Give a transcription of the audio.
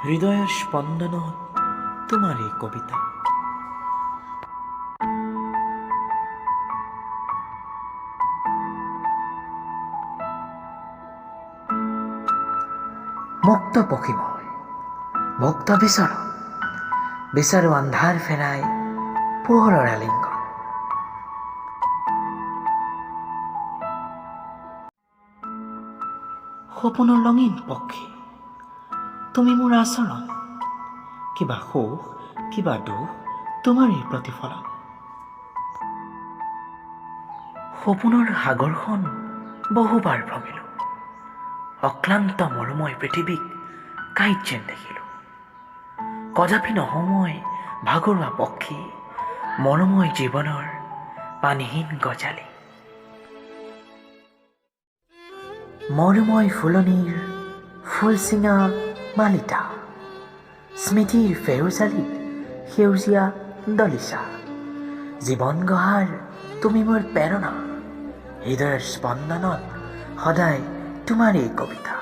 হৃদয়েৰ স্পন্দনত তোমাৰ এই কবিতা। মুক্ত পক্ষীময় মুক্ত বিচাৰো আন্ধাৰ ফেৰাই পোহৰৰ আলিংগন। সপোনৰ ৰঙীন পক্ষী তুমি মোৰ আচৰণ, কিবা সুখ কিবা দুখ তোমাৰেই প্ৰতিফলন। সপোনৰ সাগৰখন বহুবাৰ ভ্ৰমিলো, অক্লান্ত মৰুময় পৃথিৱীক কাইত যেন দেখিলো। কদাপি নহওঁ মই ভাগৰুৱা পক্ষী, মৰময় জীৱনৰ পানীহীন গজালি। মৰুময় ফুলনিৰ ফুল চিঙা মালিতা, স্মৃতিৰ ফেউজালিত সেউজীয়া দলিচা। জীৱন গঢ়াৰ তুমি মোৰ প্ৰেৰণা, হৃদয়ৰ স্পন্দনত সদায় তোমাৰ এই কবিতা।